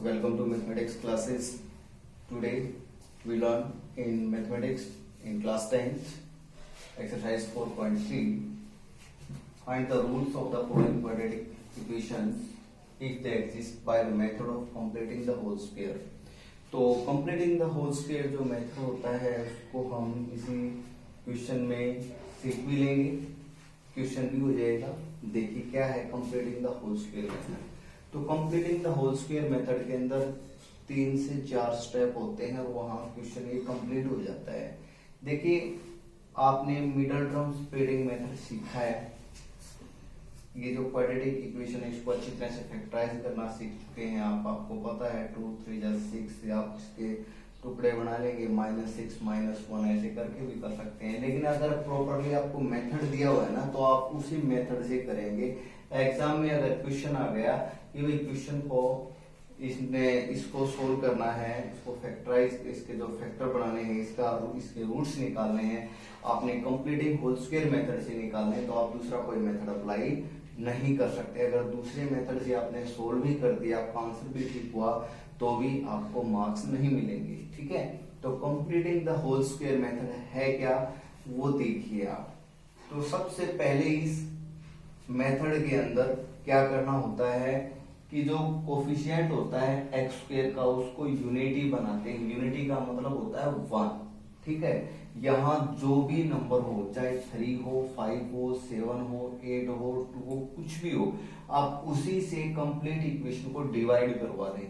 Welcome to mathematics classes. Today we learn in mathematics in class 10th exercise 4.3 find the rules of the following quadratic equations if they exist by the method of completing the whole square. तो completing the whole square जो method होता है उसको हम इसी question में सीख भी लेंगे, क्वेश्चन भी हो जाएगा। देखिए क्या है completing the whole square method. तो completing the whole square method के अंदर 3 से 4 स्टेप होते हैं और वहां क्वेश्चन ये कंप्लीट हो जाता है। देखिए आपने मिडल टर्म स्प्लिटिंग मेथड सीखा है, ये जो क्वाड्रेटिक इक्वेशन है इसको अच्छी तरह से फैक्टराइज करना सीख चुके हैं आप। आपको पता है 2 3 6 आप इसके टुकड़े बना लेंगे, -6 -1 ऐसे करके भी कर सकते हैं। लेकिन अगर प्रॉपरली आपको मेथड दिया हुआ है ना तो आप उसी मेथड से करेंगे। एग्जाम में अगर क्वेश्चन आ गया कि भाई क्वेश्चन को इसको सोल्व करना है, इसको फैक्टराइज, इसके जो फैक्टर बनाने हैं, इसके रूट्स निकालने हैं, आपने कंप्लीटिंग होल स्क्वायर मेथड से निकालने हैं, तो आप दूसरा कोई मेथड अप्लाई नहीं कर सकते। अगर दूसरे मेथड से आपने सोल्व भी कर दिया, आपका आंसर भी ठीक हुआ, तो भी आपको मार्क्स नहीं मिलेंगे। ठीक है, तो completing the whole square method है क्या वो देखिए आप। तो सबसे पहले इस मेथड के अंदर क्या करना होता है कि जो कोफिशिएंट होता है एक्स स्क्वायर का उसको यूनिटी बनाते हैं। यूनिटी का मतलब होता है 1। ठीक है, यहाँ जो भी नंबर हो, चाहे 3 हो, 5 हो, 7 हो, 8 हो, 2 हो, कुछ भी हो, आप उसी से कंप्लीट इक्वेशन को डिवाइड करवा दें।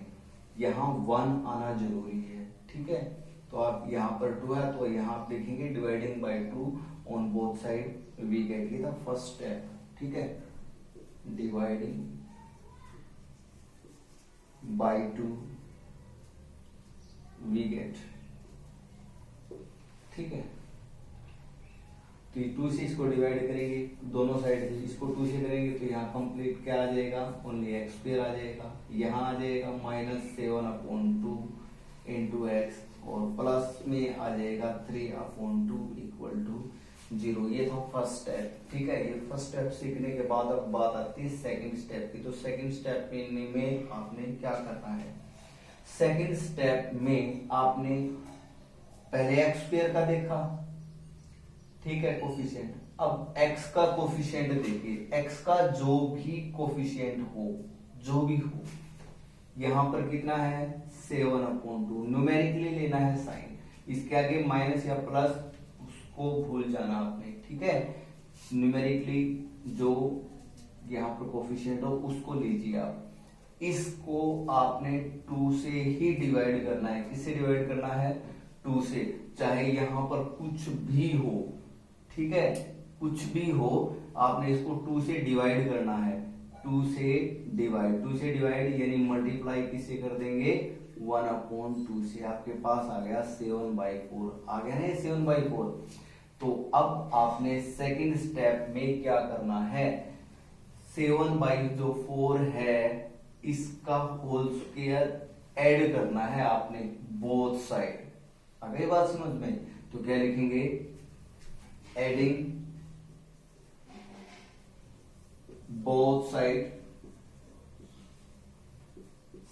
यहाँ 1 आना जरूरी है। ठीक है, तो आप यहाँ पर 2 है तो यहाँ आप लिखेंगे dividing by 2 on both side we get the first step. ठीक है, डिवाइडिंग by 2 we get। ठीक है, तो 2 से इसको डिवाइड करेंगे, दोनों साइड से इसको 2 से करेंगे तो यहाँ कंप्लीट क्या आ जाएगा, ओनली एक्स स्क्वायर आ जाएगा। यहाँ आ जाएगा -7/2 इंटू एक्स और प्लस में आ जाएगा 3/2 इक्वल टू 0। ये था फर्स्ट स्टेप। ठीक है, ये फर्स्ट स्टेप सीखने के बाद अब बात आती है सेकंड स्टेप की। तो सेकंड स्टेप में आपने क्या करना है, सेकंड स्टेप में आपने पहले एक्स स्क्वायर का देखा, ठीक है, कोफिशिएंट। अब एक्स का कोफिशिएंट देखिए, एक्स का जो भी कोफिशिएंट हो, जो भी हो, यहां पर कितना है 7/2। न्यूमेरिकली लेना है साइन, इसके आगे माइनस या प्लस को भूल जाना आपने। ठीक है, न्यूमेरिकली जो यहाँ पर कोफिशिएंट हो उसको लीजिए आप। इसको आपने 2 से ही डिवाइड करना है। किससे डिवाइड करना है, 2 से, चाहे यहाँ पर कुछ भी हो। ठीक है, कुछ भी हो, आपने इसको 2 से डिवाइड करना है। 2 से डिवाइड यानी मल्टीप्लाई किससे कर देंगे, 1/2 से। आपके पास आ गया 7/4 आ गया ना, 7/4। तो अब आपने सेकंड स्टेप में क्या करना है, 7/4 है इसका होल स्क्वायर ऐड करना है आपने बोथ साइड। आ गई बात समझ में? तो क्या लिखेंगे, adding both side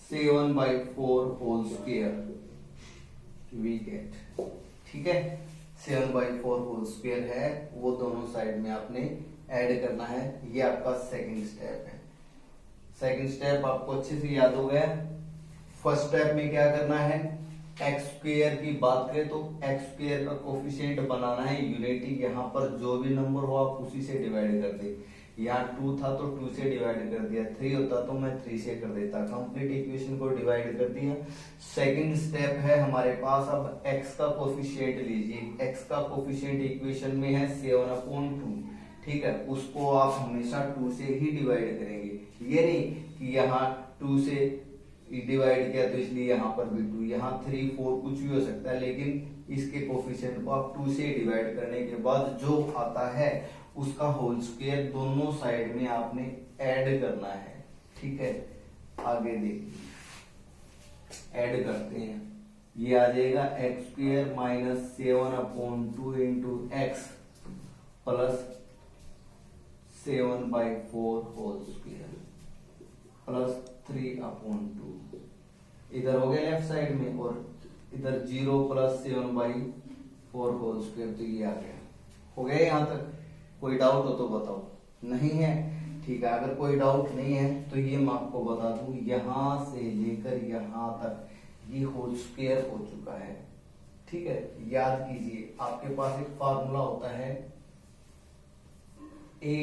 7/4 whole square we get. ठीक है, 7/4 होल स्क्वायर है, वो दोनों साइड में आपने ऐड करना है। ये आपका सेकंड स्टेप है। सेकंड स्टेप आपको अच्छे से याद हो गया। फर्स्ट स्टेप में क्या करना है, एक्स स्क्वायर की बात करें तो एक्स स्क्वायर का कोफिशिएंट बनाना है यूनिटी। यहाँ पर जो भी नंबर हो आप उसी से डिवाइड कर दे। यहाँ 2 था तो 2 से डिवाइड कर दिया, 3 होता तो मैं 3 से कर देता। कंप्लीट इक्वेशन को डिवाइड कर दिया। सेकंड स्टेप है हमारे पास, अब x का कोफिशिएंट लीजिए। x का कोफिशिएंट इक्वेशन में है 7/2। ठीक है, उसको आप हमेशा 2 से ही डिवाइड करेंगे। ये नहीं कि यहाँ 2 से डिवाइड किया तो इसलिए यहाँ पर भी 2, यहाँ 3 4 कुछ भी हो सकता है, लेकिन इसके कोफिशिएंट को आप 2 से डिवाइड करने के बाद जो आता है उसका होल स्क्वायर दोनों साइड में आपने ऐड करना है। ठीक है, आगे देखिए, ऐड करते हैं, ये आ जाएगा x square -7/2 into X plus 7/4 whole square plus 3/2। इधर हो गया लेफ्ट साइड में, और इधर 0 + 7/4 होल स्क्वायर, तो ये आ गया। हो गया यहाँ तक? कोई डाउट हो तो बताओ। नहीं है? ठीक है, अगर कोई डाउट नहीं है तो ये मैं आपको बता दूं, यहां से लेकर यहां तक ये होल स्क्वायर हो चुका है। ठीक है, याद कीजिए आपके पास एक फार्मूला होता है a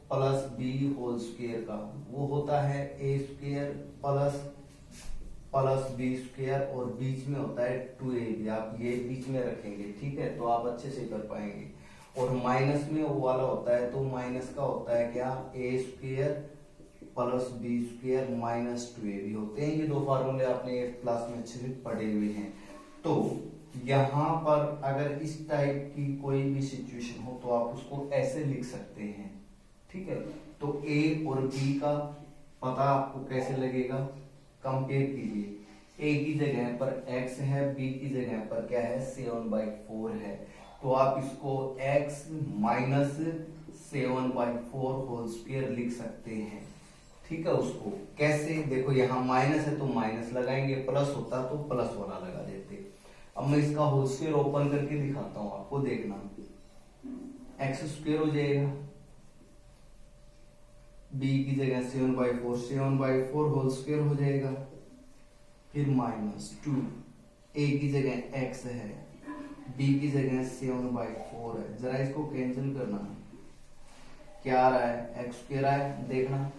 + b होल स्क्वायर का, वो होता है a² + b स्क्वायर, और बीच में होता है 2ab। आप ये बीच में रखेंगे, ठीक है, तो आप अच्छे से कर पाएंगे। और माइनस में वो वाला होता है, तो माइनस का होता है क्या, a² + b² - 2ab होते हैं। ये दो फार्मूले आपने 8th क्लास में अच्छे से पढ़े हुए हैं। तो यहाँ पर अगर इस टाइप की कोई भी सिचुएशन हो तो आप उसको ऐसे लिख सकते हैं। ठीक है, तो a और b का पता आपको कैसे लगेगा, कंपेयर कीजिए। a की जगह पर x है, b की जगह पर क्या है, 7/4 है, तो आप इसको x - 7/4 होल स्क्वायर लिख सकते हैं। ठीक है, उसको कैसे, देखो यहाँ माइनस है तो माइनस लगाएंगे, प्लस होता तो प्लस वाला लगा देते। अब मैं इसका होल स्क्वायर ओपन करके दिखाता हूं आपको, देखना। x² हो जाएगा, b की जगह 7/4 होल स्क्वायर हो जाएगा, फिर -2, a की जगह x है, b की जगह 7/4 है। जरा इसको कैंसिल करना, क्या आ रहा है, x² आ है, देखना,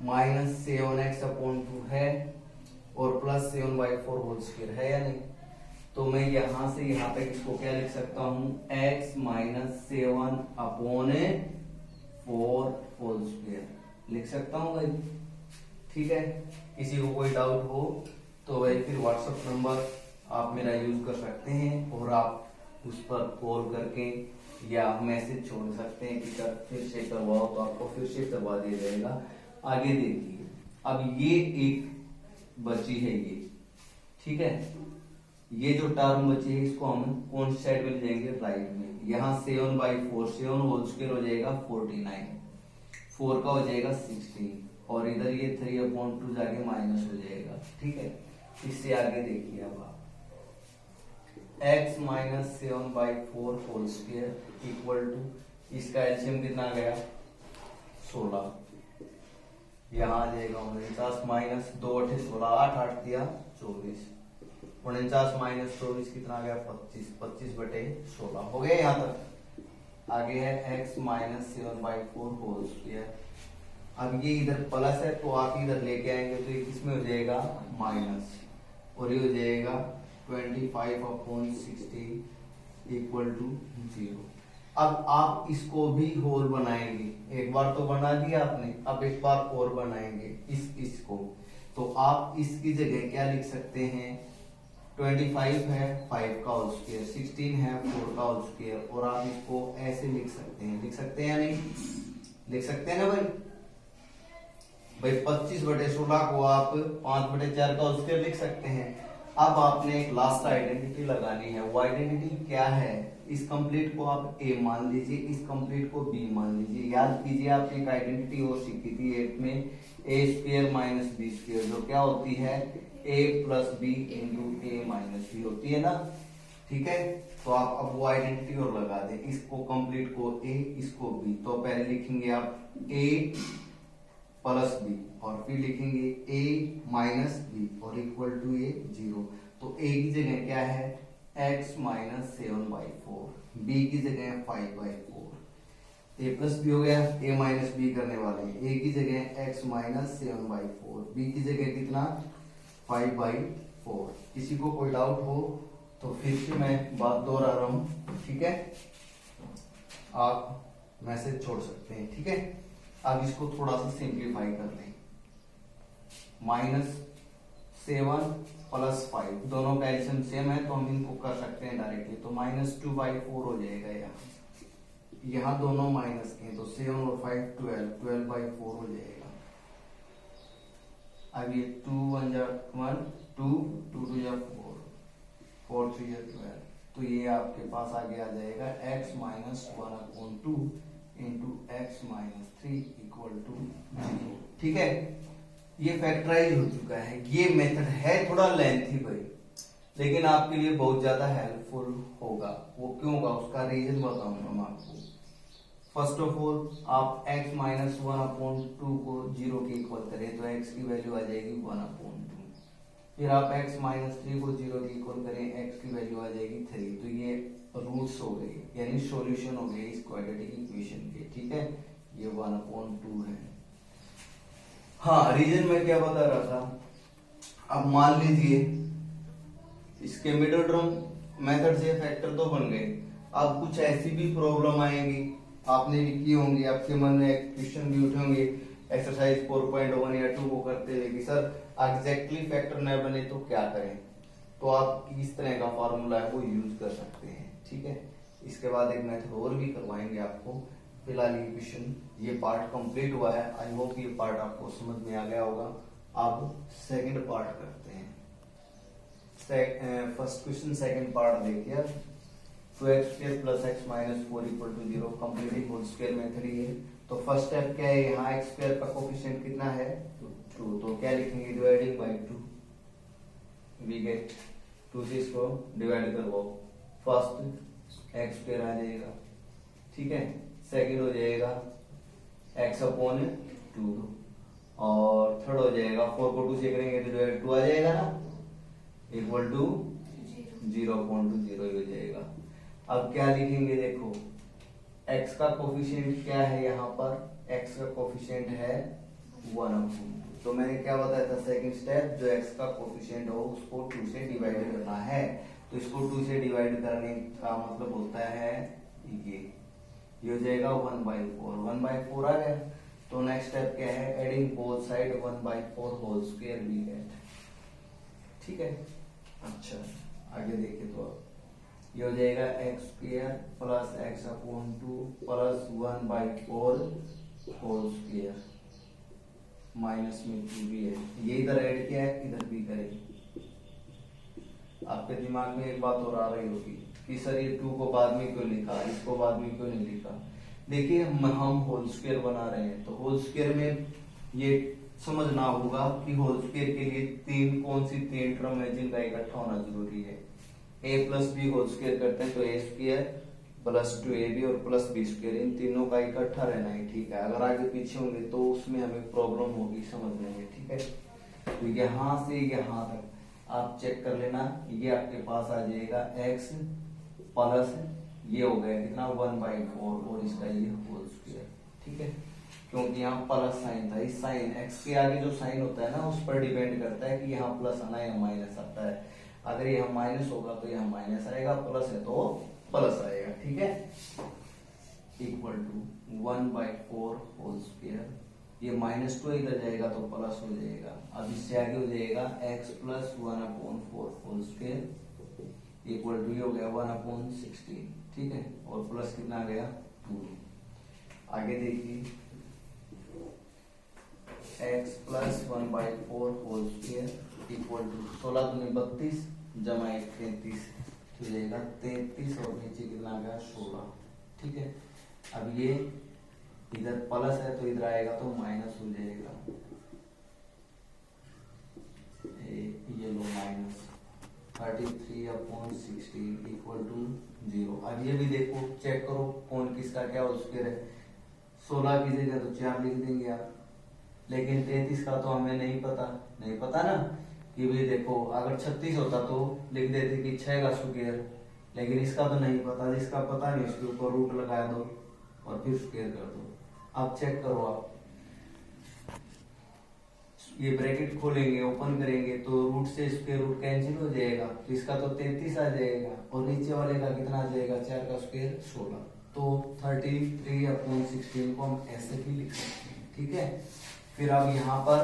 -7x/2 है और +7/4 होल स्क्वायर है या नहीं। तो मैं यहां से यहां तक इसको क्या लिख सकता हूं, x - 7/4 होल स्क्वायर लिख सकता हूं भाई। ठीक है, किसी को कोई डाउट हो तो भाई फिर व्हाट्सएप नंबर आप मेरा यूज कर सकते हैं, और आप उस पर कॉल करके या मैसेज छोड़ सकते हैं कि सर फिर से करवाओ, तो आपको फिर से करवा दिया जाएगा। आगे देखिए, अब ये एक बची है ये, ठीक है, ये जो टर्म बची है इसको हम कौन सी साइड में ले जाएंगे, राइट में। यहाँ 7/4, 7 होल स्क्वायर हो जाएगा 49, 4 का हो जाएगा 16, और इधर ये 3/2 जाके माइनस हो जाएगा। ठीक है, इससे आगे देखिए अब आप, x - 7/4 whole square equal to, इसका एलसीएम कितना आ गया, 16, यहाँ आ जाएगा 49 - 2 8 16, 8 8 दिया 24, 49 - 24 कितना आ गया, 25, 25/16 हो गया यहाँ तक। आगे है x - 7/4 होल स्क्वायर। अब ये इधर प्लस है तो आप इधर लेके आएंगे तो ये किसमें हो जाएगा, माइनस, और ये हो जाएगा 25/16 इक्वल टू 0। अब आप इसको भी होल बनाएंगे, एक बार तो बना दिया आपने, अब एक बार और बनाएंगे इसको। तो आप इसकी जगह क्या लिख सकते हैं, 25 है 5 का होल स्क्वायर, 16 है 4 का होल स्क्वायर, और आप इसको ऐसे लिख सकते हैं। लिख सकते हैं या नहीं, लिख सकते हैं ना भाई। भाई 25/16 को आप 5/4 का होल स्क्वायर लिख सकते हैं। अब आपने एक लास्ट आइडेंटिटी लगानी है, वो आइडेंटिटी क्या है, इस कंप्लीट को आप a मान लीजिए, इस कंप्लीट को b मान लीजिए। याद कीजिए आपने एक आइडेंटिटी और सीखी थी 8 में, a² - b², जो क्या होती है, a + b × a - b होती है ना। ठीक है, तो आप अब वो आइडेंटिटी और लगा दें, इसको कंप्लीट को a, इसको b। तो पहले लिखेंगे आप a + b, और फिर लिखेंगे a - b और इक्वल टू a 0। तो a की जगह क्या है, x - 7/4, b की जगह 5/4, a + b हो गया, a - b करने वाले हैं। a की जगह x - 7/4, b की जगह कितना, 5/4। किसी को कोई डाउट हो तो फिर से मैं बात दोहरा रहा हूं, ठीक है, आप मैसेज छोड़ सकते हैं। ठीक है, अब इसको थोड़ा सा सिंप्लीफाई कर लें, -7 + 5, दोनों का एलसीएम सेम है तो हम इनको कर सकते हैं डायरेक्टली। तो -2/4 हो जाएगा, यहाँ दोनों माइनस के, तो 7 और 5 12, 12/4 हो जाएगा। अब ये 2 1 जा 1, 2 2 2 जा 4, 4 3 जा 12, तो ये आपके पास आगे आ जाएगा x - 1/2 × x - 3 = 0। ठीक है, ये फैक्टराइज हो चुका है। ये मेथड है थोड़ा लेंथी भाई, लेकिन आपके लिए बहुत ज्यादा हेल्पफुल होगा। वो क्यों होगा उसका रीजन बताऊंगा मैं आपको। फर्स्ट ऑफ ऑल आप x माइनस 1/2 को 0 के इक्वल करें तो x की वैल्यू आ जाएगी 1/2। फिर आप x माइनस 3 को 0 के इक्वल करें, x की वैल्यू आ जाएगी 3। तो ये रूट्स हो गए, यानी सॉल्यूशन हो गए इस क्वाड्रेटिक इक्वेशन के, ठीक है। ये 1/2 है। हाँ, रीजन में क्या बता रहा था, अब मान लीजिए इसके मिडिल टर्म मेथड से फैक्टर तो बन गए। अब कुछ ऐसी भी प्रॉब्लम आएंगी, आपने भी की होंगी, आपके मन में एक क्वेश्चन भी उठे होंगे एक्सरसाइज 4.1 या 2 को करते हुए कि सर एग्जैक्टली फैक्टर न बने तो क्या करें। तो आप इस तरह का फॉर्मूला है वो यूज कर सकते हैं, ठीक है। इसके बाद एक मेथड और भी करवाएंगे आपको। फिलहाल ये क्वेश्चन ये पार्ट कंप्लीट हुआ है। आई होप ये पार्ट आपको समझ में आ गया होगा। अब सेकंड पार्ट करते हैं। फर्स्ट क्वेश्चन सेकंड पार्ट देखिए। 2x² plus x minus 4 equal to 0 completing whole square method ही है। तो फर्स्ट स्टेप क्या है, यहाँ x² का कोफिशिएंट कितना है 2, तो क्या लिखेंगे डिवाइडिंग बाय 2 वी गेट 2 से इसको डिवाइड करवाओ। फर्स्ट x² आ जाएगा, ठीक है। सेकंड हो जाएगा x/2 और थर्ड हो जाएगा 4 को 2 से करेंगे तो डिवाइड 2 आ जाएगा ना, इक्वल टू 0.0 हो जाएगा। अब क्या लिखेंगे, देखो x का कोफिशिएंट क्या है, यहाँ पर x का कोफिशिएंट है 1/2। तो मैंने क्या बताया था सेकंड स्टेप, जो x का कोफिशिएंट हो उसको 2 से डिवाइड करना है। तो इसको 2 से डिवाइड करने का मतलब होता है ये हो जाएगा 1/4। 1/4 आ गया। तो नेक्स्ट स्टेप क्या है, adding both side 1/4 whole square we get, ठीक है। अच्छा आगे देखें तो ये हो जाएगा x² plus x/2 plus 1/4 whole square minus में 2 भी है। ये इधर ऐड किया है, इधर भी करें। आपके दिमाग में एक बात और आ रही होगी कि सर ये 2 को बाद में क्यों लिखा, इसको बाद में क्यों नहीं लिखा। देखिए हम होल स्क्वायर बना रहे हैं, तो होल स्क्वायर में ये समझना होगा कि होल स्क्वायर के लिए कौन सी तीन टर्म है जिनका इकट्ठा होना जरूरी है। a plus B whole square करते हैं तो a² प्लस 2ab और प्लस b², इन तीनों का इकट्ठा रहना है, ठीक है। अगर आगे पीछे होंगे तो उसमें हमें प्रॉब्लम होगी समझने में, ठीक है। तो यहाँ से यहाँ तक आप चेक कर लेना, ये आपके पास आ जाएगा x प्लस ये हो गया कितना 1/4 और इसका ये होल स्क्वायर, ठीक है। क्योंकि यहाँ प्लस साइन था, इस साइन x के आगे जो साइन होता है ना उस पर डिपेंड करता है कि यहाँ प्लस आना है या माइनस आता है। अगर यहाँ माइनस होगा तो यहाँ माइनस आएगा, प्लस है तो प्लस आएगा, ठीक है। इक्वल टू 1/4 होल स्क्वायर, ये -2 इधर जाएगा तो प्लस हो जाएगा। अब इससे आगे हो जाएगा x plus 1/4 whole square equal to ये हो गया 1/16, ठीक है। और प्लस कितना आ गया 2। आगे देखिए x plus 1/4 whole square equal to 16 दूनी 32 जमा 1 33 हो जाएगा 33 और नीचे कितना आ गया 16, ठीक है। अब ये इधर प्लस है तो इधर आएगा तो माइनस हो जाएगा, ये लो माइनस 33/16 इक्वल टू 0। अब ये भी देखो चेक करो कौन किसका क्या होल स्क्वायर है। 16 की जगह तो 4 लिख देंगे आप, लेकिन 33 का तो हमें नहीं पता ना कि भाई देखो अगर 36 होता तो लिख देते कि 6 का स्क्वायर, लेकिन इसका तो नहीं पता। जिसका पता नहीं उसके ऊपर रूट लगा दो और फिर स्क्वायर कर दो। अब चेक करो आप, ये ब्रैकेट खोलेंगे ओपन करेंगे तो रूट से स्क्वायर रूट कैंसिल हो जाएगा, इसका तो 33 आ जाएगा और नीचे वाले का कितना आ जाएगा 4 का स्क्वायर 16। तो 33/16 को हम ऐसे भी लिख सकते हैं, ठीक है। फिर अब यहाँ पर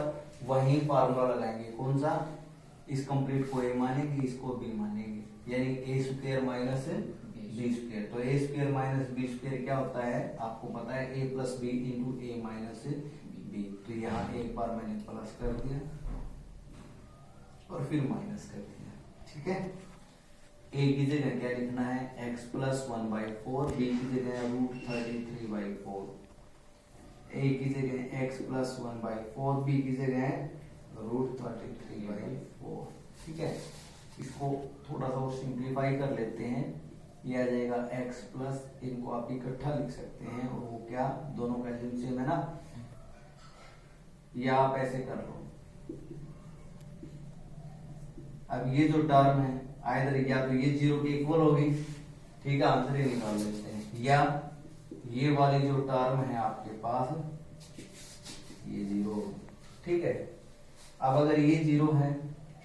वही फार्मूला लगाएंगे, कौन सा, इस कंप्लीट को a मानेंगे इसको b मानेंगे, यानी a² माइनस b²। तो a² माइनस b² क्या होता है आपको पता है, a plus b into a minus b। तो यहाँ एक बार मैंने प्लस कर दिया और फिर माइनस कर दिया, ठीक है। a की जगह क्या लिखना है x प्लस 1/4, b की जगह √33/4, a की जगह x प्लस 1/4, b की जगह √33/4। ठीक है, इसको थोड़ा सा और सिंप्लीफाई कर लेते हैं, ये आ जाएगा x प्लस, इनको आप इकट्ठा लिख सकते हैं और वो क्या, दोनों का एलसीएम सेम है ना, या आप ऐसे कर लो। अब ये जो टर्म है आइदर या तो ये 0 के इक्वल होगी, ठीक है, आंसर ये निकाल लेते हैं, या ये वाली जो टर्म है आपके पास ये 0, ठीक है। अब अगर ये 0 है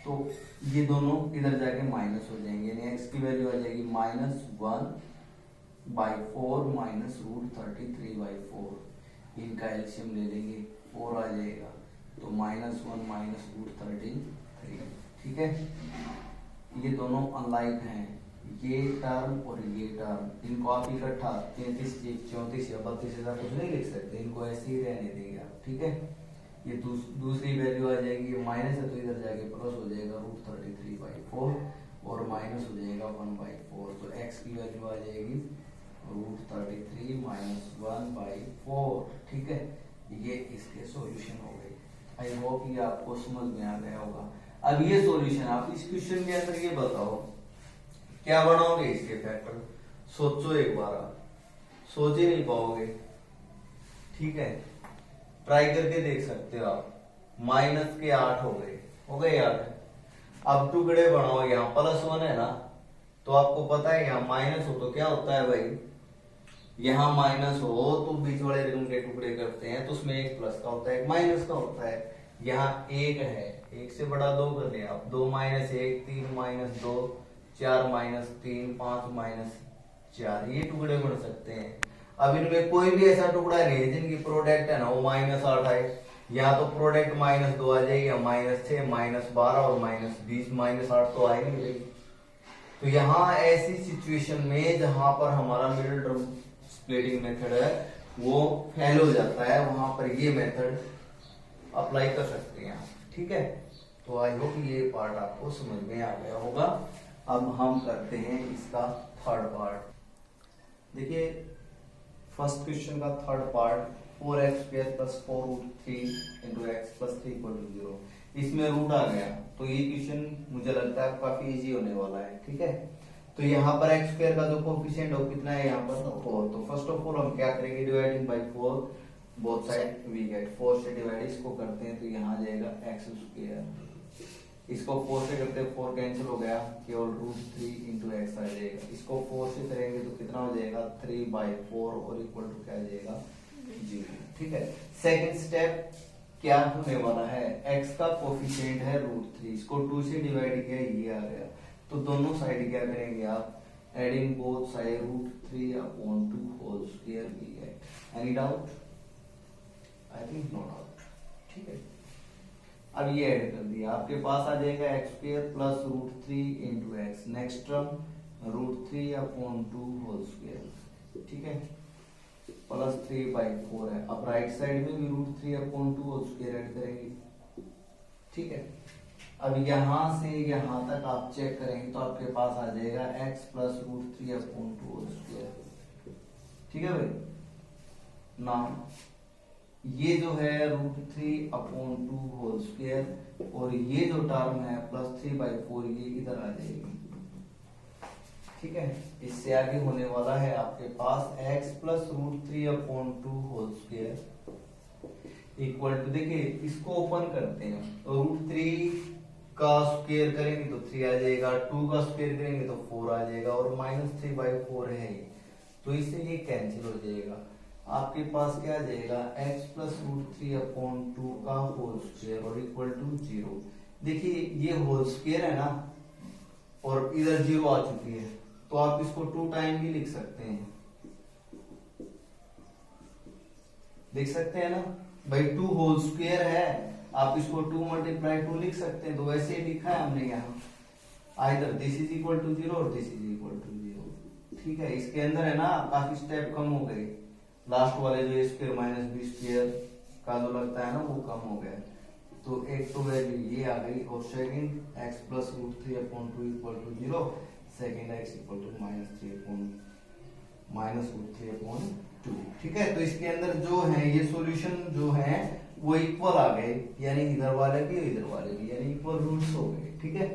तो ये दोनों इधर जाके माइनस हो जाएंगे, यानी x की वैल्यू आ जाएगी -1/4 माइनस √33/4। इनका एलसीएम ले लेंगे, 4 आ जाएगा, तो -1 माइनस √33। ठीक है, ये दोनों अनलाइक हैं, ये टर्म और ये टर्म, इनको आप इकट्ठा 33, 34 या 32 ऐसा कुछ नहीं लिख सकते, इनको ऐसे ही रहने देंगे आप। ठीक है, ये दूसरी वैल्यू आ जाएगी, माइनस है तो इधर जाके प्लस हो जाएगा √33/4 और माइनस हो जाएगा 1/4, तो x की वैल्यू आ जाएगी √33 माइनस 1/4। ठीक है, ये इसके सॉल्यूशन हो गए। आई होप ये आपको समझ में आ गया होगा। अब ये सॉल्यूशन आप इस क्वेश्चन के अंदर ये बताओ क्या बनाओगे इसके फैक्टर, सोचो एक बार, आप सोच ही नहीं पाओगे। ठीक है, ट्राई करके देख सकते हो आप। -8 हो गए 8। अब टुकड़े बनाओ, यहाँ +1 है ना, तो आपको पता है यहाँ माइनस हो तो क्या होता है भाई, यहाँ माइनस हो तो बीच वाले रिंग के टुकड़े करते हैं तो उसमें एक प्लस का होता है एक माइनस का होता है। यहाँ 1 है, 1 से बड़ा 2 कर लिया आप, 2 - 1 3 - 2 4 - 3 5 - 4, ये टुकड़े बन सकते हैं। अब इनमें कोई भी ऐसा टुकड़ा नहीं है जिनकी प्रोडक्ट है ना वो -8 है, या तो प्रोडक्ट -2 आ जाएगी, या -6 -12 और -20, -8 तो आएगी नहीं। तो यहाँ ऐसी सिचुएशन में जहां पर हमारा मिडिल टर्म स्प्लिटिंग मेथड है वो फेल हो जाता है, वहां पर ये मेथड अप्लाई कर सकते हैं। ठीक है, तो आई होप ये पार्ट आपको समझ में आ गया होगा। अब हम करते हैं इसका थर्ड पार्ट। देखिए फर्स्ट क्वेश्चन का थर्ड पार्ट, 4x² + 4√3 × x + 3 = 0। इसमें रूट आ गया, तो ये क्वेश्चन मुझे लगता है काफी इजी होने वाला है। ठीक है, तो यहाँ पर x² का जो कोफिशिएंट है वो कितना है, यहाँ पर 4। तो फर्स्ट ऑफ ऑल हम क्या करेंगे, dividing by 4 both side we get 4 से डिवाइड इसको करते हैं तो यहाँ आ जाएगा x², इसको 4 से करते हैं 4 कैंसिल हो गया, केवल √3 × x आ जाएगा। इसको 4 से करेंगे तो कितना हो जाएगा 3/4 और इक्वल टू क्या आ जाएगा 0। ठीक है, सेकंड स्टेप क्या होने वाला है, x का कोफिशिएंट है √3, इसको 2 से डिवाइड किया, ये आ गया, तो दोनों साइड क्या करेंगे आप, adding both side √3/2 whole square we get. Any doubt? I think no doubt. ठीक है, अब ये ऐड कर दिया, आपके पास आ जाएगा x² + √3 × x, next term √3/2 whole square. ठीक है, +3/4 है। अब राइट साइड में भी √3/2 होल स्क्वायर ऐड करेंगे। ठीक है, अब यहां से यहां तक आप चेक करेंगे तो आपके पास आ जाएगा x + √3/2 होल स्क्वायर। ठीक है भाई, नाउ ये जो है √3/2 होल स्क्वायर और ये जो टर्म है +3/4 ये इधर आ जाएगी। ठीक है, इससे आगे होने वाला है आपके पास x + √3/2 whole square equal to, देखिए इसको ओपन करते हैं तो √3 का स्क्वायर करेंगे तो 3 आ जाएगा, 2 का स्क्वायर करेंगे तो 4 आ जाएगा और -3/4 है तो इससे ये कैंसिल हो जाएगा। आपके पास क्या आ जाएगा x + √3/2 का होल स्क्वायर और इक्वल टू 0। देखिए ये होल स्क्वायर है ना और इधर 0 आ चुकी है तो आप इसको 2 टाइम भी लिख सकते हैं, देख सकते हैं ना भाई, 2 होल स्क्वायर है, आप इसको 2 × 2 लिख सकते हैं, तो वैसे ही लिखा है हमने यहाँ, either this is equal to 0 और दिस इज इक्वल टू 0। ठीक है, इसके अंदर है ना काफी स्टेप कम हो गए, लास्ट वाले जो स्क्वायर माइनस बी स्क्वायर का जो लगता है ना वो कम हो गया, तो एक तो वैल्यू ये आ गई और second x + √3/2 equal to 0, second x equal to -√3/2। ठीक है, तो इसके अंदर जो है ये सॉल्यूशन जो है वो इक्वल आ गए, यानी इधर वाले भी और इधर वाले भी, यानी इक्वल रूट्स हो गए। ठीक है,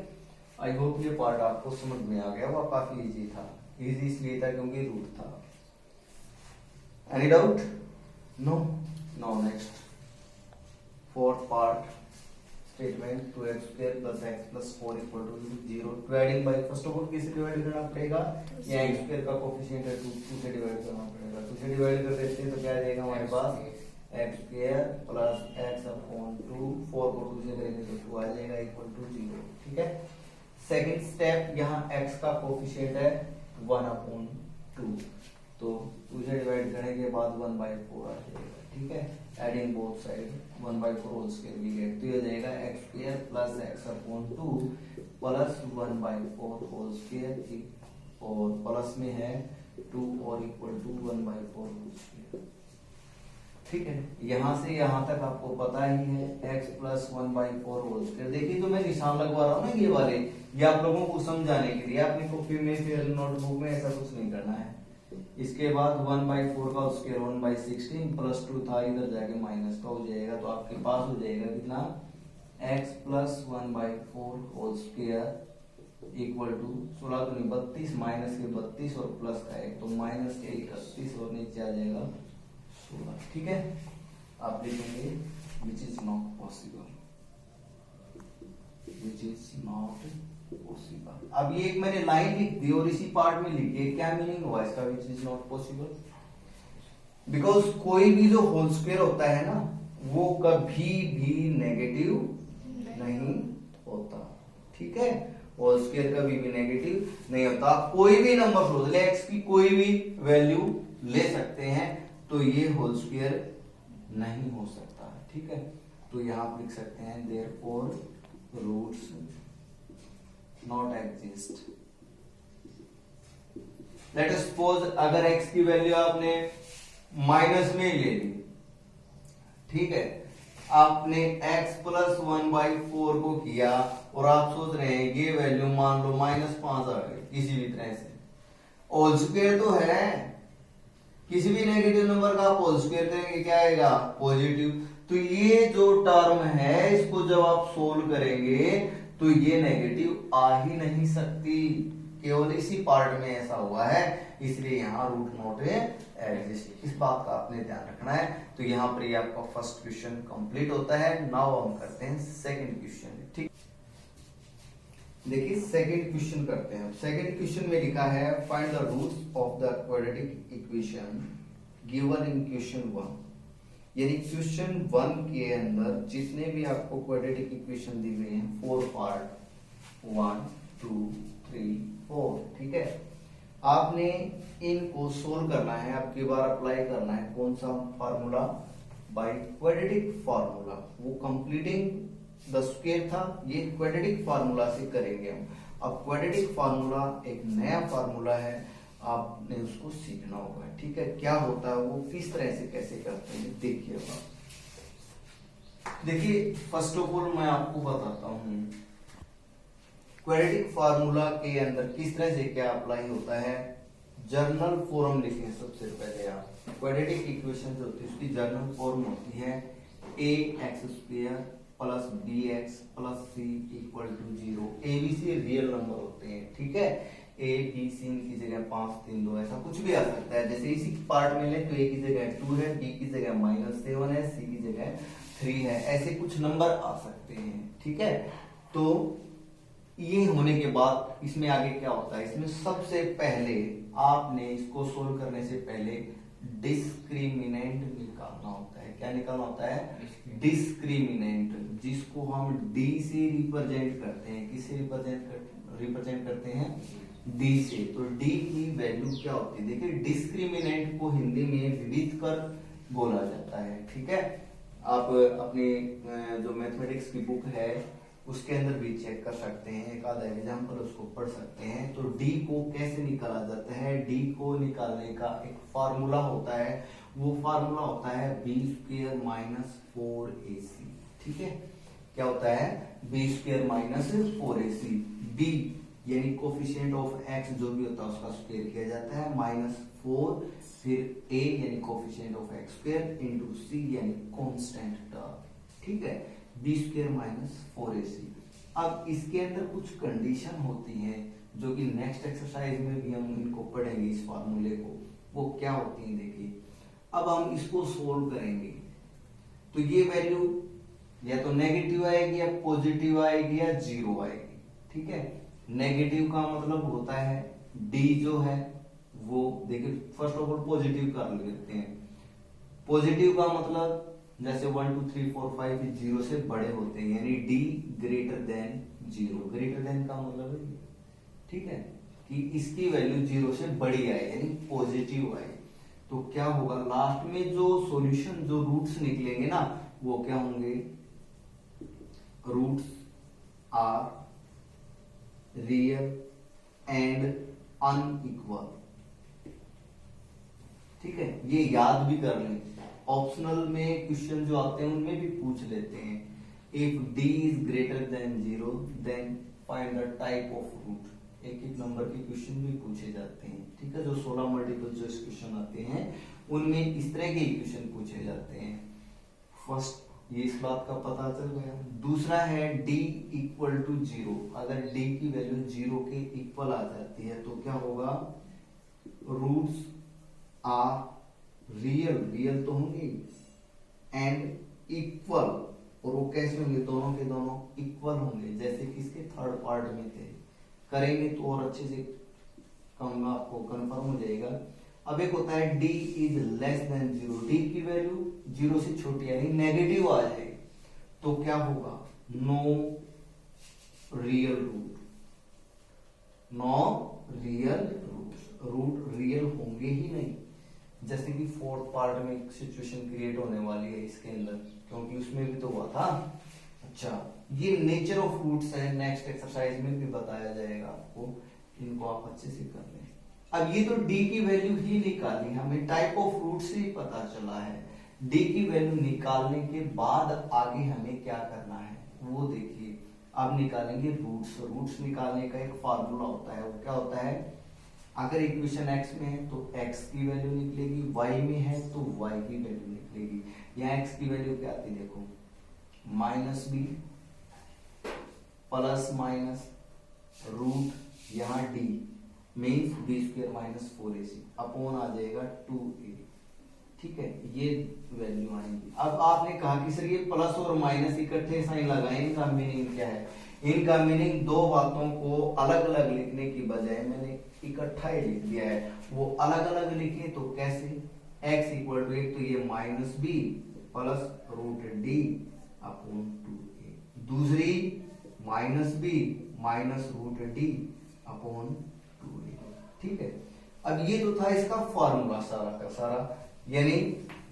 आई होप ये पार्ट आपको समझ में आ गया। वो काफी इजी था, इजी इसलिए था क्योंकि रूट था। Any doubt? No. Now next fourth part, statement 2x² + x + 4 = 0। Dividing by, first of all किसे डिवाइड करना पड़ेगा? ये x² का कोफिशिएंट है 2 से डिवाइड करना पड़ेगा। 2 से डिवाइड कर देते हैं तो क्या आ जाएगा हमारे पास? x² + x/2, 4 को 2 से करेंगे तो 2 आ जाएगा = 0। ठीक है, सेकंड स्टेप, यहाँ x का कोफिशिएंट है 1/2, तो 2 से डिवाइड करने के बाद 1/4 आ जाएगा। ठीक है, adding both side 1/4 whole square we get, तो ये जाएगा x² + x/2 + 1/4 होल स्क्वायर, और प्लस में है 2 और = 1/4 होल स्क्वायर। ठीक है, यहां से यहां तक आपको पता ही है x + 1/4 होल स्क्वायर। देखिए जो मैं निशान लगवा रहा हूं ना ये वाले, ये आप लोगों को समझाने के लिए, अपनी कॉपी में फिर नोटबुक में ऐसा कुछ नहीं करना है। इसके बाद 1/4 का स्क्वायर 1/16 + 2 था, इधर जाके माइनस का हो जाएगा, तो आपके पास हो जाएगा कितना? x + 1/4 होल स्क्वायर = 16 दूनी 32, माइनस के 32 और प्लस का 1, तो माइनस के 31 और नीचे आ जाएगा 16। ठीक है, आप लिखेंगे which is not possible, which is not possible. अब ये एक मैंने लाइन लिख दी और इसी पार्ट में लिखी, क्या मीनिंग हुआ इसका which is not possible? Because कोई भी जो होल स्क्वायर होता है ना, वो कभी भी नेगेटिव नहीं होता। ठीक है, होल स्क्वायर कभी भी नेगेटिव नहीं होता। कोई भी नंबर सोच ले, x की कोई भी वैल्यू ले सकते हैं, तो ये होल स्क्वायर नहीं हो सकता। ठीक है, तो यहां आप लिख सकते हैं therefore roots not exist. Let us suppose अगर x की वैल्यू आपने माइनस में ले ली, ठीक है, आपने x + 1/4 को किया और आप सोच रहे हैं ये वैल्यू मान लो -5 आ गई किसी भी तरह से, होल स्क्वायर तो है, किसी भी नेगेटिव नंबर का आप होल स्क्वायर करेंगे क्या आएगा? पॉजिटिव। तो ये जो टर्म है इसको जब आप सोल्व करेंगे तो ये नेगेटिव आ ही नहीं सकती, केवल इसी पार्ट में ऐसा हुआ है, इसलिए यहाँ रूट नॉट एग्जिस्ट। इस बात का आपने ध्यान रखना है। तो यहाँ पर ये आपका फर्स्ट क्वेश्चन कंप्लीट होता है। नाउ हम करते हैं सेकंड क्वेश्चन। ठीक, देखिए सेकंड क्वेश्चन करते हैं। सेकंड क्वेश्चन में लिखा है find the roots of the quadratic equation given in question 1। यानी क्वेश्चन 1 के अंदर जितने भी आपको क्वाड्रेटिक इक्वेशन दी गई हैं, 4 पार्ट 1 2 3 4, ठीक है, आपने इनको सोल्व करना है। अब की बार अप्लाई करना है कौन सा फार्मूला? By quadratic formula. वो कंप्लीटिंग द स्क्वायर था, ये क्वाड्रेटिक फार्मूला से करेंगे हम। अब क्वाड्रेटिक फार्मूला एक नया फार्मूला है, आपने उसको सीखना होगा। ठीक है, क्या होता है वो, किस तरह से कैसे करते हैं, देखिएगा। देखिए फर्स्ट ऑफ ऑल मैं आपको बताता हूं क्वाड्रेटिक फार्मूला के अंदर किस तरह से क्या अप्लाई होता है। जर्नल फॉर्म लिखें सबसे पहले आप। क्वाड्रेटिक इक्वेशन जो होती है उसकी जर्नल फॉर्म होती है ax² + bx + c = 0। a b c real number होते हैं। ठीक है, a b c की जगह 5 3 2 ऐसा कुछ भी आ सकता है। जैसे इसी पार्ट में ले तो a की जगह 2 है, b की जगह -7 है, c की जगह 3 है, ऐसे कुछ नंबर आ सकते हैं। ठीक है, तो ये होने के बाद इसमें आगे क्या होता है, इसमें सबसे पहले आपने इसको सोल्व करने से पहले डिस्क्रिमिनेंट निकालना होता है। क्या निकालना होता है? डिस्क्रिमिनेंट, जिसको हम d से रिप्रेजेंट करते हैं। किससे रिप्रेजेंट करते हैं? d से। तो d की वैल्यू क्या होती है? देखिए डिस्क्रिमिनेंट को हिंदी में विविध कर बोला जाता है। ठीक है, आप अपने जो मैथमेटिक्स की बुक है उसके अंदर भी चेक कर सकते हैं, एक आधा एग्जाम्पल उसको पढ़ सकते हैं। तो d को कैसे निकाला जाता है? d को निकालने का एक फार्मूला होता है, वो फार्मूला होता है b² - 4ac। ठीक है, क्या होता है? b² - 4ac। b यानी कोफिशिएंट ऑफ एक्स जो भी होता है उसका स्क्वायर किया जाता है, -4 फिर a यानी coefficient of x square into c यानी कांस्टेंट टर्म, ठीक है, b स्क्वायर -4ac। अब इसके अंदर कुछ कंडीशन होती हैं जो कि नेक्स्ट एक्सरसाइज में भी हम इनको पढ़ेंगे, इस फार्मूले को, वो क्या होती हैं देखिए। अब हम इसको सोल्व करेंगे तो ये वैल्यू या तो नेगेटिव आएगी या पॉजिटिव आएगी या जीरो आएगी, ठीक है। नेगेटिव का मतलब होता है d जो है वो, देखिए फर्स्ट ऑफ ऑल पॉजिटिव कर लेते हैं। पॉजिटिव का मतलब जैसे 1 2 3 4 5 जीरो से बड़े होते हैं, यानी d greater than zero. Greater than का मतलब है, ठीक है, कि इसकी वैल्यू जीरो से बड़ी आए यानी पॉजिटिव आए। तो क्या होगा लास्ट में जो सॉल्यूशन, जो रूट्स निकलेंगे ना, वो क्या होंगे, roots are real and unequal, ठीक है। ये याद भी कर लें, ऑप्शनल में क्वेश्चन जो आते हैं उनमें भी पूछ लेते हैं, if d is greater than zero then find the type of root. एक एक नंबर के क्वेश्चन भी पूछे जाते हैं, ठीक है। जो 16 मल्टीपल चॉइस क्वेश्चन आते हैं उनमें इस तरह के क्वेश्चन पूछे जाते हैं। फर्स्ट ये इस बात का पता चल गया। दूसरा है d इक्वल टू जीरो। अगर d की वैल्यू जीरो के इक्वल आ जाती है तो क्या होगा, रूट्स आर रियल, रियल तो होंगे, एंड इक्वल, और वो कैसे होंगे, दोनों के दोनों इक्वल होंगे, जैसे कि इसके थर्ड पार्ट में थे। करेंगे तो और अच्छे से कहूंगा, आपको कंफर्म हो जाएगा। अब एक होता है d is less than zero, d की वैल्यू जीरो से छोटी यानी नेगेटिव आ जाए तो क्या होगा, no real root, no real root, root real होंगे ही नहीं। जैसे कि फोर्थ पार्ट में एक सिचुएशन क्रिएट होने वाली है इसके अंदर, क्योंकि उसमें भी तो हुआ था। अच्छा, ये नेचर ऑफ रूट्स है, नेक्स्ट एक्सरसाइज में भी बताया जाएगा आपको, इनको आप अच्छे से कर लें। अब ये तो d की वैल्यू ही निकाली, हमें टाइप ऑफ रूट से ही पता चला है। d की वैल्यू निकालने के बाद आगे हमें क्या करना है वो देखिए। अब निकालेंगे रूट्स। रूट्स निकालने का एक फार्मूला होता है, वो क्या होता है, अगर इक्वेशन x में है तो x की वैल्यू निकलेगी, y में है तो y की वैल्यू निकलेगी। यहाँ x की वैल्यू क्या आती है देखो, -b प्लस माइनस रूट, यहाँ d means b square -4ac upon आ जाएगा 2a, ठीक है, ये वैल्यू आएगी। अब आपने कहा कि सर ये प्लस और माइनस इकट्ठे साइन लगाए, इनका मीनिंग क्या है। इनका मीनिंग दो बातों को अलग अलग लिखने की बजाय मैंने इकट्ठा ही लिख दिया है। वो अलग अलग लिखे तो कैसे, x इक्वल टू, एक तो ये -b plus root d upon 2a, दूसरी -b minus root d upon 2a, ठीक है। अब ये तो था इसका फॉर्मूला सारा का सारा, यानी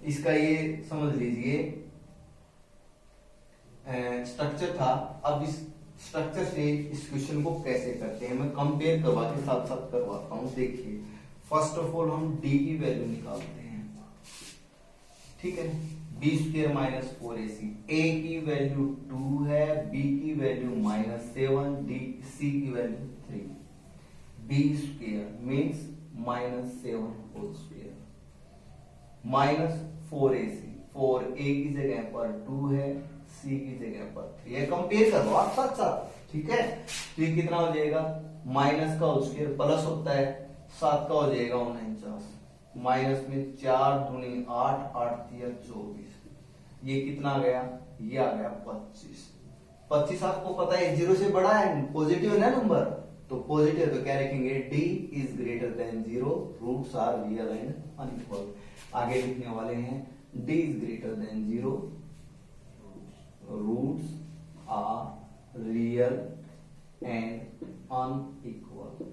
इसका ये समझ लीजिए स्ट्रक्चर था। अब इस स्ट्रक्चर से इस क्वेश्चन को कैसे करते हैं मैं कंपेयर करवा के साथ साथ करवाता हूं। देखिए फर्स्ट ऑफ ऑल हम d की वैल्यू निकालते हैं, ठीक है, b स्क्वायर -4ac, a की वैल्यू 2 है, b की वैल्यू -7, c की value 3, b square means -7 whole square -4ac, 4a की जगह पर 2 है, c की जगह पर 3 है। कंपेयर करो आप साथ साथ, ठीक है। तो ये कितना हो जाएगा, माइनस का होल स्क्वायर प्लस होता है 7 का हो जाएगा 49, माइनस में 4 दूनी 8, 8 तिया 24, ये कितना आ गया, ये आ गया 25। 25 आपको पता है जीरो से बड़ा है, पॉजिटिव है ना नंबर, तो पॉजिटिव तो क्या लिखेंगे, d is greater than zero, roots are real and unequal. आगे लिखने वाले हैं d is greater than zero, roots are real and unequal.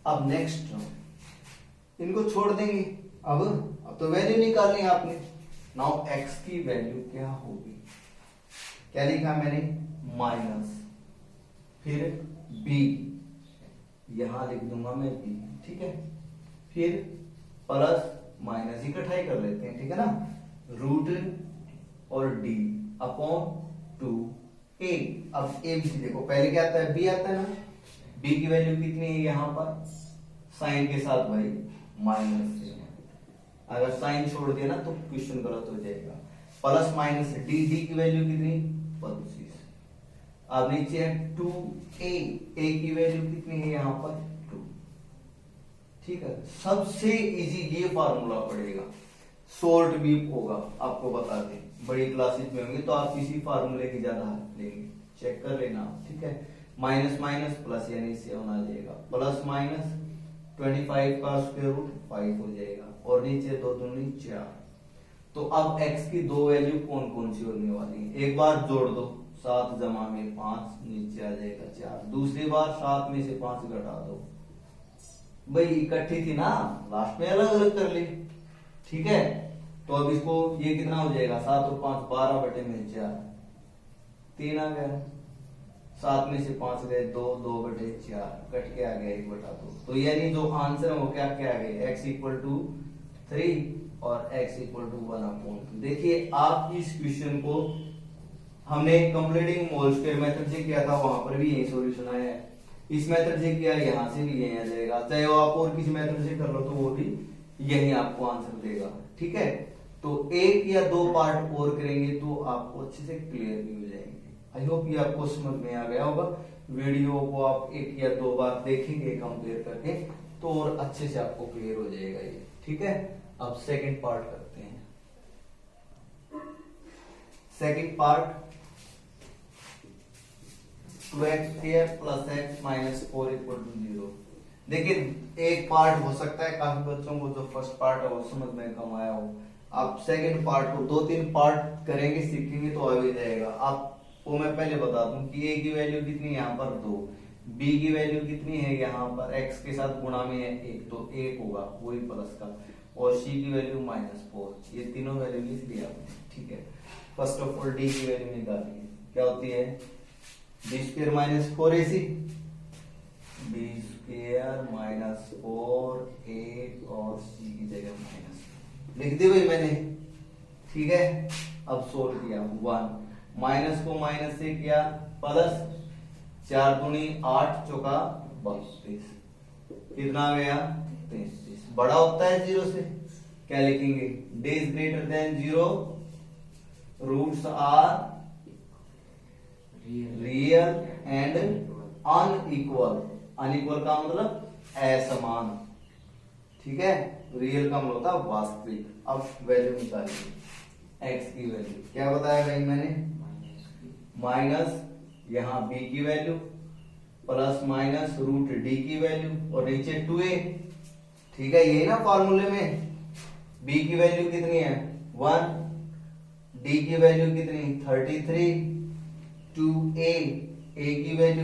अब नेक्स्ट इनको छोड़ देंगे, अब तो वैल्यू निकालनी है आपने। नाउ x की वैल्यू क्या होगी, क्या लिखा मैंने, माइनस, फिर b, यहां लिख दूंगा मैं b, ठीक है, फिर प्लस माइनस, इकट्ठा ही कर लेते हैं, ठीक है ना, रूट और d अपॉन 2a। अब a b देखो पहले क्या आता है, b आता है ना, बी की वैल्यू कितनी है यहाँ पर, साइन के साथ भाई माइनस है, अगर साइन छोड़ दिया ना तो क्वेश्चन गलत हो जाएगा। प्लस माइनस डी, डी की वैल्यू कितनी 25। अब नीचे है 2a, a की वैल्यू कितनी है यहाँ पर 2। ठीक है, सबसे इजी ये फार्मूला पड़ेगा, शॉर्ट भी होगा, आपको बता दें बड़ी क्लासेस में होंगे तो आप इसी फार्मूले की ज्यादा लेंगे, चेक कर लेना। ठीक है, माइनस माइनस प्लस यानी 7 आ जाएगा, प्लस माइनस 25 का स्क्वायर रूट 5 हो जाएगा, और नीचे 2 दूनी 4। तो अब x की दो वैल्यू कौन कौन सी होने वाली है, एक बार जोड़ दो 7 जमा में 5 नीचे आ जाएगा 4, दूसरी बार 7 में से 5 घटा दो, भाई इकट्ठी थी ना, लास्ट में अलग अलग कर ली। ठीक है, तो अब इसको ये कितना हो जाएगा, 7 और 5 12 बटे में 4, 3 आ गया, 7 में से 5 गए 2, 2 बटे 4 कट के आ गया 1 बटा 2। तो यानी जो आंसर है वो क्या क्या आ गए, x इक्वल टू 3 और x इक्वल टू 1/2। देखिए आप इस क्वेश्चन को हमने कंप्लीटिंग मोल स्क्वायर मेथड से किया था, वहां पर भी यही सॉल्यूशन आया है, इस मेथड से किया, यहाँ से भी यही आ जाएगा, चाहे वो आप और किसी मेथड से कर लो तो वो भी यही आपको आंसर देगा। ठीक है, तो एक या दो पार्ट और करेंगे तो आपको अच्छे से क्लियर भी हो जाएंगे। आई होप ये आपको समझ में आ गया होगा। वीडियो को आप एक या दो बार देखेंगे कंपेयर करके तो और अच्छे से आपको क्लियर हो जाएगा ये। ठीक है, अब सेकंड पार्ट करते हैं। Second part 2x² plus x minus 4 equal to 0। देखिए एक पार्ट हो सकता है काफी बच्चों को जो फर्स्ट पार्ट है वो समझ में कम आया हो, आप सेकंड पार्ट को 2-3 पार्ट करेंगे सीखेंगे तो आ भी जाएगा। आपको मैं पहले बता दूं कि a की वैल्यू कितनी है यहाँ पर 2, b की वैल्यू कितनी है यहाँ पर x के साथ गुणा में है 1 तो 1 होगा वही प्लस का, और c की वैल्यू -4, ये तीनों वैल्यू लिख दिया आपने। ठीक है, फर्स्ट ऑफ ऑल d की वैल्यू निकालिए, क्या होती है b² minus 4ac, b² minus 4a और c की जगह माइनस लिख दी भाई मैंने। ठीक है, अब सोल्व किया 1 माइनस को माइनस से किया प्लस 4 दूनी 8 चौका 32, कितना आ गया 33। बड़ा होता है 0 से, क्या लिखेंगे d is greater than 0, roots are real and unequal. Unequal का मतलब असमान। ठीक है, रियल का मतलब होता है वास्तविक। अब वैल्यू निकालिए, x की वैल्यू क्या बताया भाई मैंने, माइनस यहाँ b की value plus minus root d की वैल्यू और नीचे 2a। ठीक है, ये ना फॉर्मूले में b की वैल्यू कितनी है 1, d की वैल्यू कितनी 33, 2a, a की वैल्यू